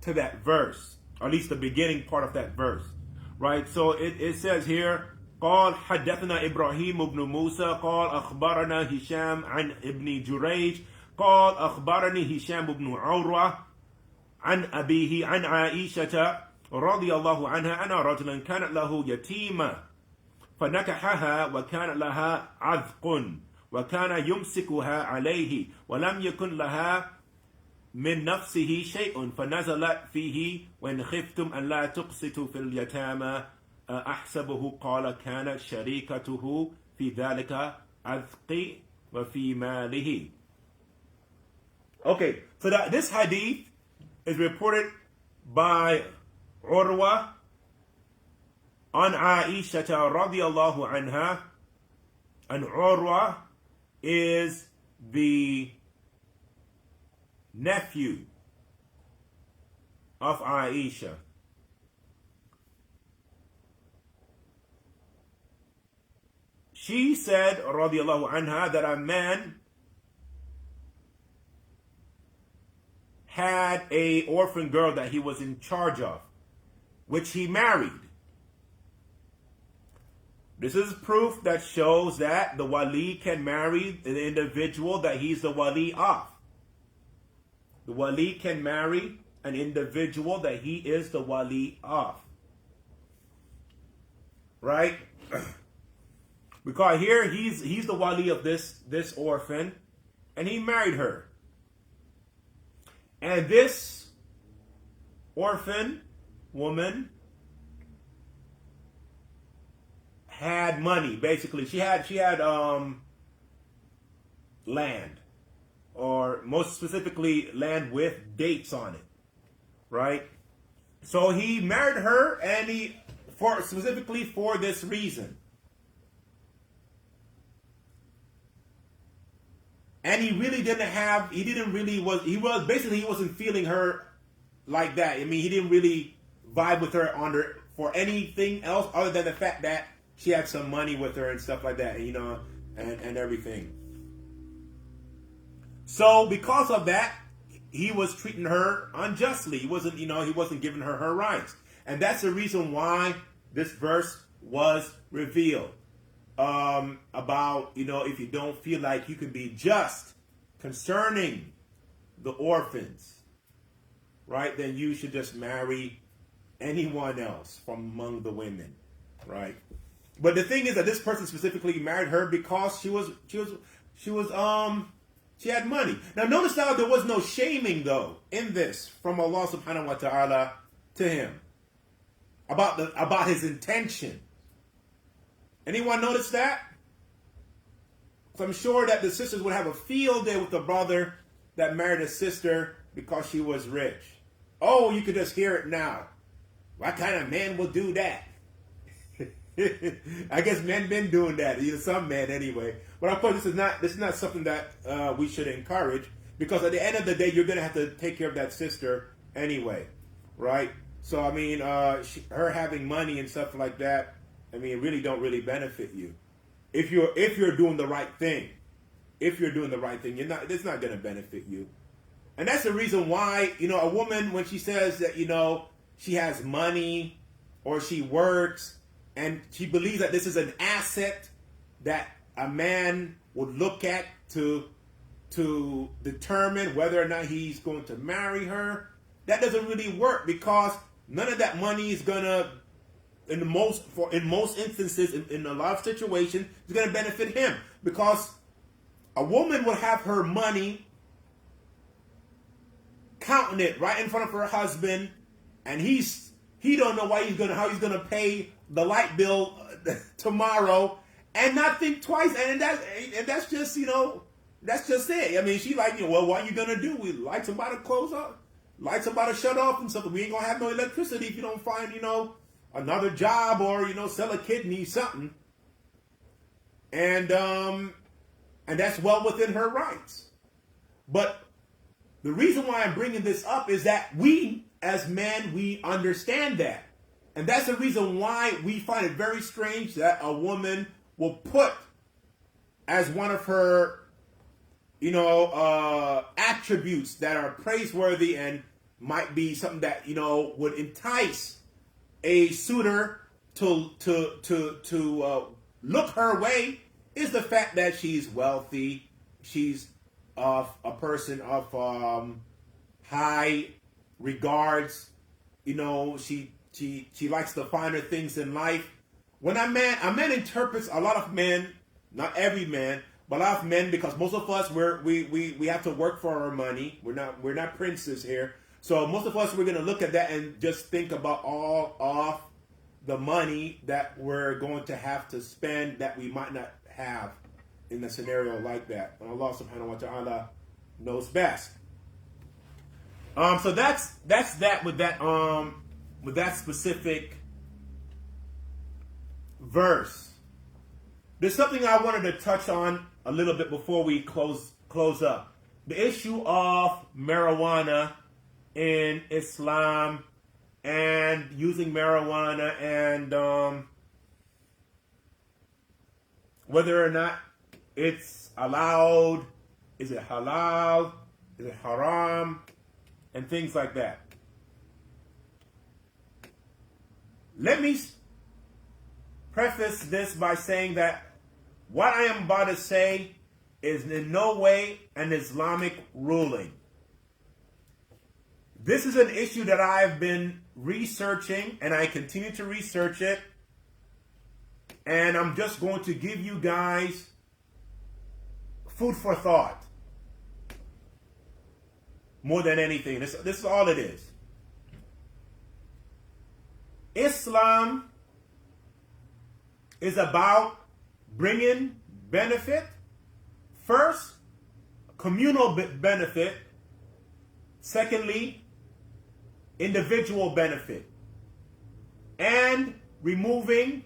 to that verse, or at least the beginning part of that verse, right? So it says here, قال حدثنا إبراهيم بن موسى قال أخبرنا هشام عن ابن جريج قال أخبرني هشام بن عروة عن أبيه عن عائشة رضي الله عنها أن رجلا كانت له يتيمة فنكحها وكان لها عذق وكان يمسكها عليه ولم يكن لها من نفسه شيء فنزلت فيه وإن خفتم أن لا تقسطوا في اليتامى أحسبه قال كانت شريكته في ذلك أثقي وفي ماله. Okay, so this hadith is reported by Urwa an Aisha radiyallahu anha, and Urwa is the nephew of Aisha. She said, radiyallahu anha, that a man had an orphan girl that he was in charge of, which he married. This is proof that shows that the wali can marry the individual that he's the wali of. The wali can marry an individual that he is the wali of. Right? Because here he's the wali of this orphan, and he married her. And this orphan woman had money. Basically, she had land, or most specifically land with dates on it, right? So he married her, and specifically for this reason. And he wasn't feeling her like that. I mean, he didn't really vibe with her for anything else other than the fact that she had some money with her and stuff like that, and everything. So because of that, he was treating her unjustly. He wasn't giving her her rights. And that's the reason why this verse was revealed. About, if you don't feel like you can be just concerning the orphans, right, then you should just marry anyone else from among the women, right? But the thing is that this person specifically married her because she had money. Now notice how there was no shaming though in this from Allah subhanahu wa ta'ala to him about his intention. Anyone notice that? So I'm sure that the sisters would have a field day with the brother that married a sister because she was rich. Oh, you could just hear it now. What kind of man will do that? I guess men been doing that. Some men anyway. But of course, this is not something that we should encourage, because at the end of the day, you're going to have to take care of that sister anyway, right? So I mean, her having money and stuff like that, I mean, it really don't benefit you. If you're doing the right thing, it's not going to benefit you. And that's the reason why, a woman, when she says that, she has money or she works and she believes that this is an asset that a man would look at to determine whether or not he's going to marry her, that doesn't really work, because none of that money is going to, in most instances, in a lot of situations, is going to benefit him, because a woman will have her money, counting it right in front of her husband, and he don't know how he's gonna pay the light bill tomorrow, and not think twice, and that's just that's just it. I mean, she like, well, what are you gonna do? We lights about to close up, lights about to shut off and stuff. We ain't gonna have no electricity if you don't find another job, or sell a kidney, something. And that's well within her rights. But the reason why I'm bringing this up is that we, as men, we understand that. And that's the reason why we find it very strange that a woman will put as one of her, attributes that are praiseworthy and might be something that, would entice a suitor to look her way, is the fact that she's wealthy, she's a person of high regards, she likes the finer things in life. When a man interprets, a lot of men, not every man, But a lot of men, because most of us we have to work for our money. We're not princes here. So most of us, we're going to look at that and just think about all of the money that we're going to have to spend that we might not have in a scenario like that. And Allah subhanahu wa ta'ala knows best. So that's that with that specific verse. There's something I wanted to touch on a little bit before we close up. The issue of marijuana in Islam and using marijuana and whether or not it's allowed, is it halal, is it haram, and things like that. Let me preface this by saying that what I am about to say is in no way an Islamic ruling. This is an issue that I've been researching, and I continue to research it. And I'm just going to give you guys food for thought. More than anything. This is all it is. Islam is about bringing benefit. First, communal benefit. Secondly, individual benefit. And removing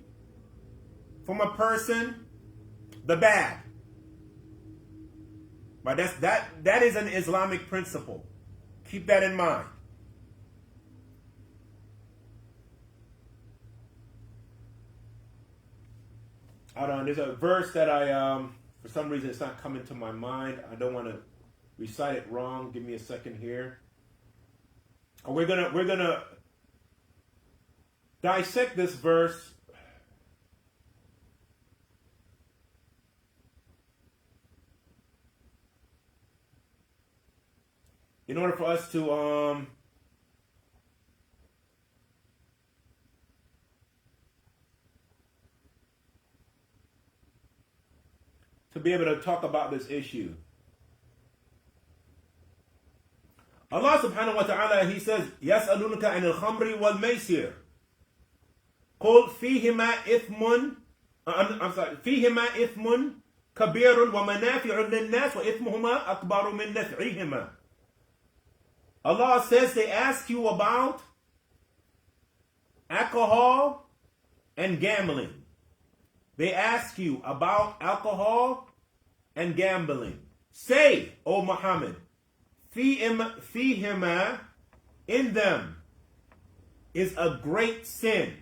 from a person the bad. But that is an Islamic principle. Keep that in mind. Hold on, there's a verse that I for some reason it's not coming to my mind. I don't want to recite it wrong. Give me a second here. We're gonna dissect this verse. In order for us to be able to talk about this issue. Allah subhanahu wa ta'ala, He says, يَسْأَلُونَكَ عَنِ الْخَمْرِ وَالْمَيْسِرِ قُلْ فِيهِمَا إِثْمٌ فِيهِمَا إِثْمٌ كَبِيرٌ وَمَنَافِعٌ لِلنَّاسِ وَإِثْمُهُمَا أَكْبَرُ مِنْ نَفْعِهِمَا. Allah says they ask you about alcohol and gambling. They ask you about alcohol and gambling. Say, O Muhammad, fihima, in them is a great sin.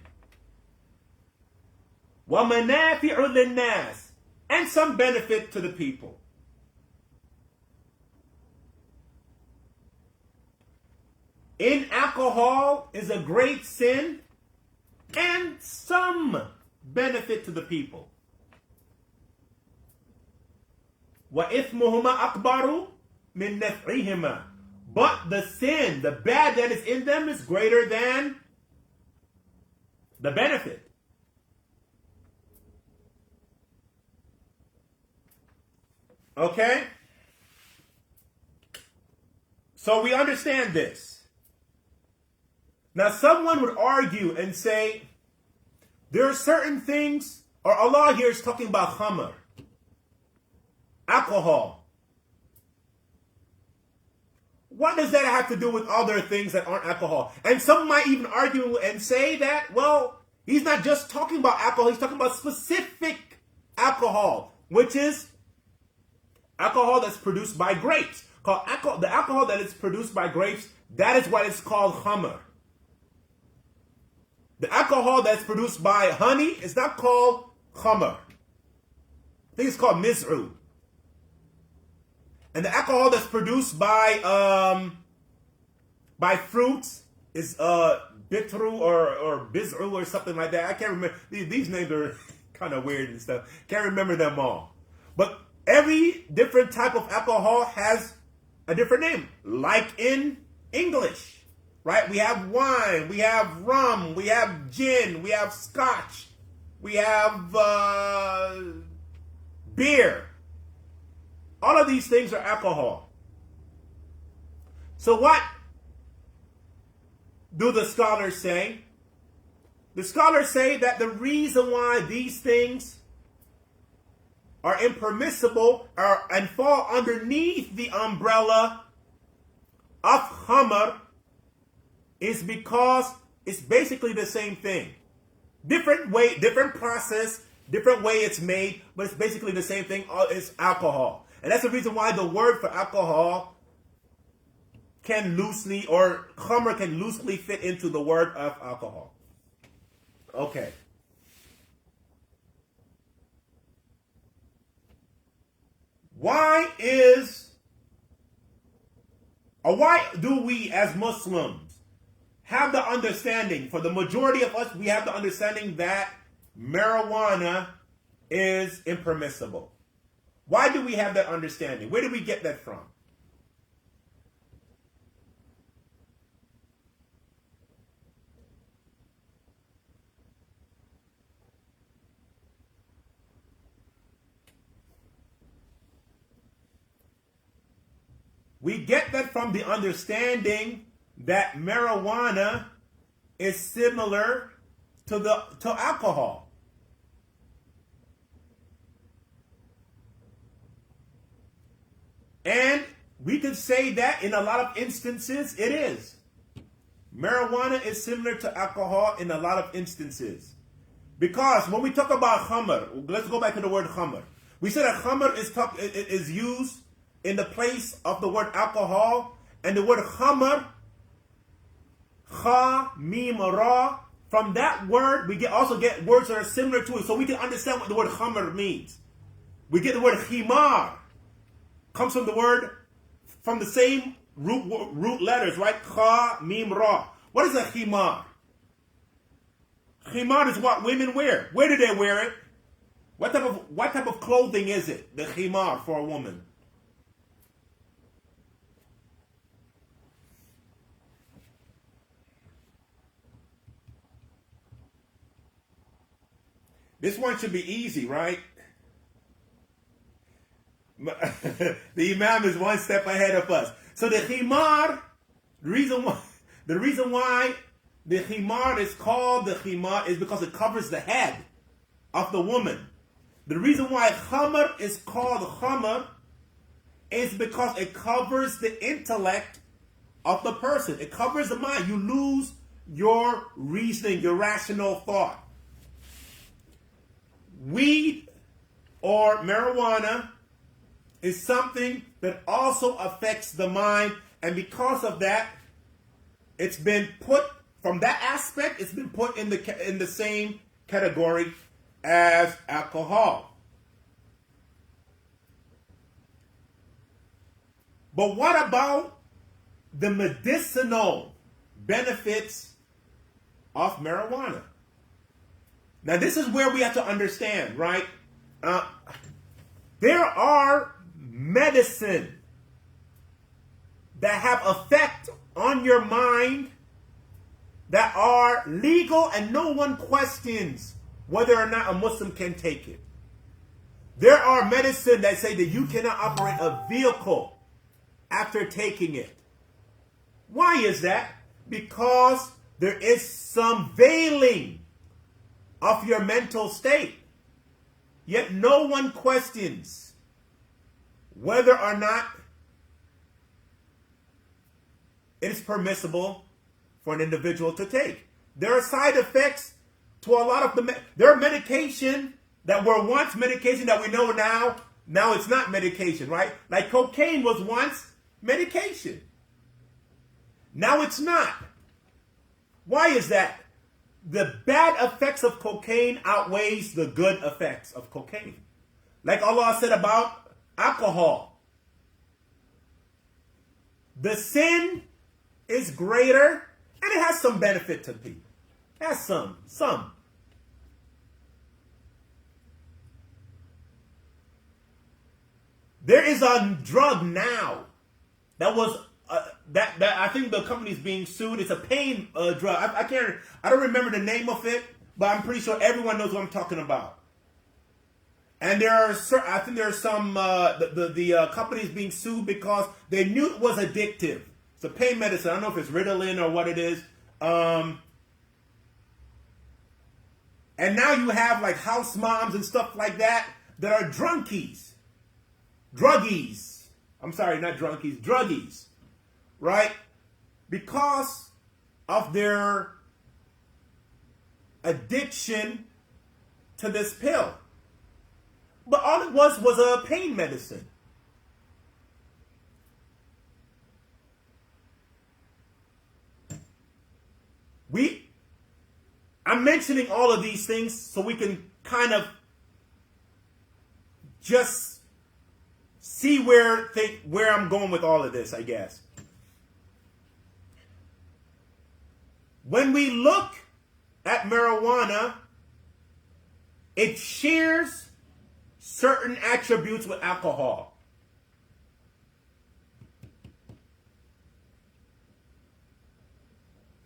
وَمَنَافِعُ لِلنَّاسِ, and some benefit to the people. In alcohol is a great sin and some benefit to the people. وَإِثْمُهُمَا أَكْبَرُ مِنْ نَفْعِهِمَا. But the sin, the bad that is in them is greater than the benefit. Okay? So we understand this. Now someone would argue and say, there are certain things, or Allah here is talking about khamr, alcohol. What does that have to do with other things that aren't alcohol? And some might even argue and say that, well, He's not just talking about alcohol, He's talking about specific alcohol, which is alcohol that's produced by grapes. The alcohol that is produced by grapes, that is what is called khamr. The alcohol that's produced by honey is not called khamr. I think it's called miz'u. And the alcohol that's produced by fruits is bitru or biz'u or something like that. I can't remember. These names are kind of weird and stuff. Can't remember them all. But every different type of alcohol has a different name. Like in English. Right? We have wine, we have rum, we have gin, we have scotch, we have beer. All of these things are alcohol. So what do the scholars say? The scholars say that the reason why these things are impermissible and fall underneath the umbrella of khamr is because it's basically the same thing. Different way, different process, different way it's made, but it's basically the same thing. It's alcohol. And that's the reason why the word for alcohol can loosely, or khamr can loosely fit into the word of alcohol. Okay. Why do we as Muslims have the understanding, for the majority of us, we have the understanding that marijuana is impermissible? Why do we have that understanding? Where did we get that from? We get that from the understanding that marijuana is similar to alcohol. And we could say that in a lot of instances it is. Marijuana is similar to alcohol in a lot of instances. Because when we talk about khamr, let's go back to the word khamr. We said that khamr is used in the place of the word alcohol, and the word khamr, kha, mim, ra, from that word we also get words that are similar to it, so we can understand what the word khamr means. We get the word khimar, comes from the same root letters, right? Kha, mim, ra. What is a khimar? Khimar is what women wear. Where do they wear it? What type of clothing is it? The khimar for a woman. This one should be easy, right? The Imam is one step ahead of us. So the khimar, the reason why the khimar is called the khimar is because it covers the head of the woman. The reason why khamr is called khamr is because it covers the intellect of the person. It covers the mind. You lose your reasoning, your rational thought. Weed or marijuana is something that also affects the mind, and because of that, it's been put, from that aspect, it's been put in the same category as alcohol. But what about the medicinal benefits of marijuana? Now, this is where we have to understand, right? There are medicine that have effect on your mind that are legal, and no one questions whether or not a Muslim can take it. There are medicine that say that you cannot operate a vehicle after taking it. Why is that? Because there is some veiling of your mental state. Yet no one questions whether or not it is permissible for an individual to take. There are side effects to a lot of there are medication that were once medication that we know now it's not medication, right? Like cocaine was once medication. Now it's not. Why is that? The bad effects of cocaine outweighs the good effects of cocaine. Like Allah said about alcohol. The sin is greater, and it has some benefit to people. It has some. There is a drug now that was that I think the company's being sued. It's a pain drug. I don't remember the name of it, but I'm pretty sure everyone knows what I'm talking about. And I think there are some companies being sued because they knew it was addictive. It's a pain medicine. I don't know if it's Ritalin or what it is. And now you have like house moms and stuff like that are druggies. I'm sorry, not drunkies, druggies, right? Because of their addiction to this pill. But all it was a pain medicine. I'm mentioning all of these things so we can kind of just see where I'm going with all of this, I guess. When we look at marijuana, it shares certain attributes with alcohol.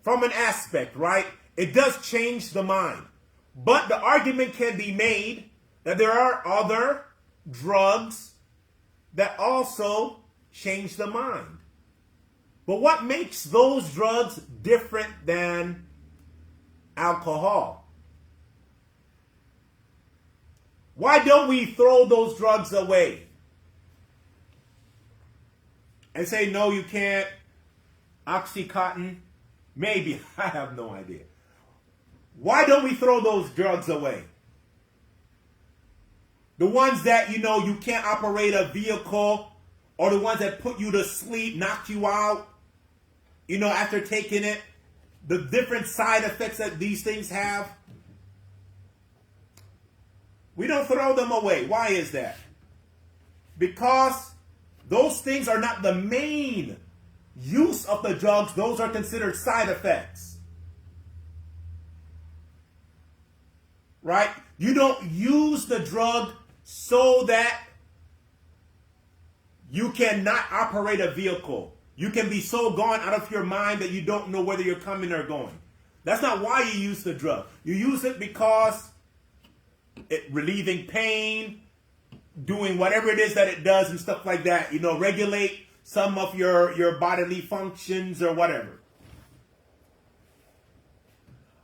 From an aspect, right? It does change the mind. But the argument can be made that there are other drugs that also change the mind. But what makes those drugs different than alcohol? Why don't we throw those drugs away and say, no, you can't? Oxycontin? Maybe. I have no idea. Why don't we throw those drugs away? The ones that, you can't operate a vehicle, or the ones that put you to sleep, knock you out, after taking it. The different side effects that these things have. We don't throw them away. Why is that? Because those things are not the main use of the drugs. Those are considered side effects. Right? You don't use the drug so that you cannot operate a vehicle. You can be so gone out of your mind that you don't know whether you're coming or going. That's not why you use the drug. You use it because relieving pain, doing whatever it is that it does and stuff like that. Regulate some of your bodily functions or whatever.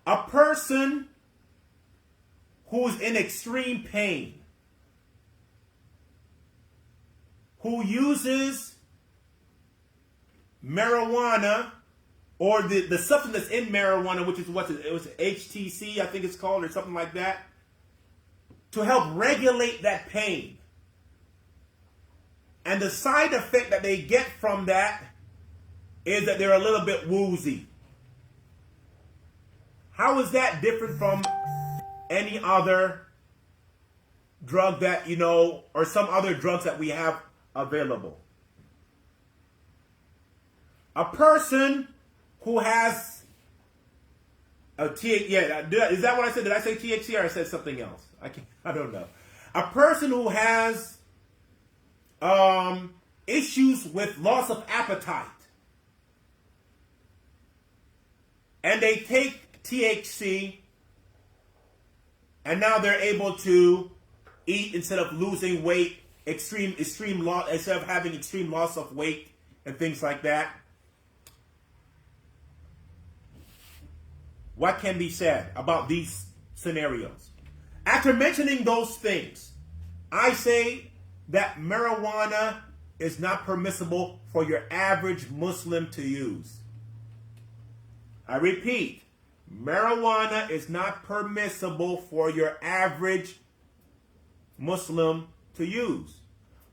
A person who's in extreme pain, who uses marijuana or the substance that's in marijuana, which is it was HTC, I think it's called, or something like that, to help regulate that pain. And the side effect that they get from that is that they're a little bit woozy. How is that different from any other drug that, or some other drugs that we have available? A person who has is that what I said? Did I say THC or I said something else? I don't know. A person who has issues with loss of appetite, and they take THC, and now they're able to eat instead of losing weight, extreme loss, instead of having extreme loss of weight and things like that. What can be said about these scenarios? After mentioning those things, I say that marijuana is not permissible for your average Muslim to use. I repeat, marijuana is not permissible for your average Muslim to use.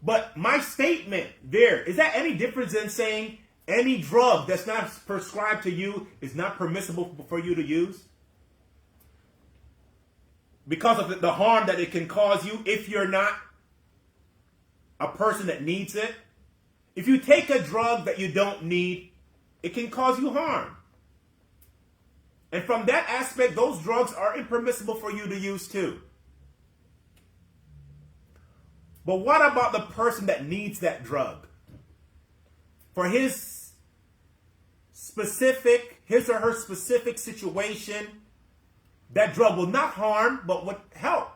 But my statement there, is that any difference than saying any drug that's not prescribed to you is not permissible for you to use? Because of the harm that it can cause you if you're not a person that needs it. If you take a drug that you don't need, it can cause you harm. And from that aspect, those drugs are impermissible for you to use too. But what about the person that needs that drug? For his or her specific situation, that drug will not harm, but would help.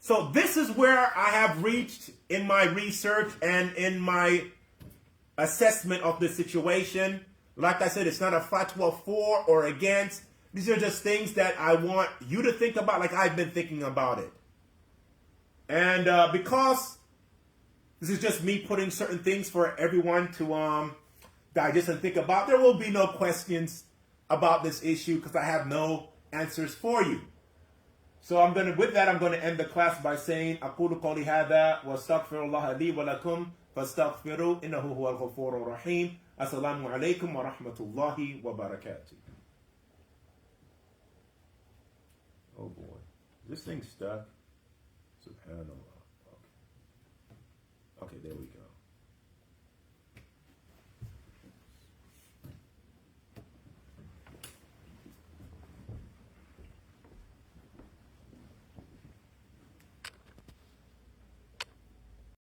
So this is where I have reached in my research and in my assessment of the situation. Like I said, it's not a fatwa for or against. These are just things that I want you to think about, like I've been thinking about it. And because this is just me putting certain things for everyone to digest and think about, there will be no questions about this issue because I have no answers for you. So with that, I'm going to end the class by saying, أقول قولي هذا واستغفر الله لي ولكم فاستغفروا إنه هو الغفور الرحيم. السلام عليكم ورحمة الله وبركاته. Oh boy, this thing's stuck. Subhanallah.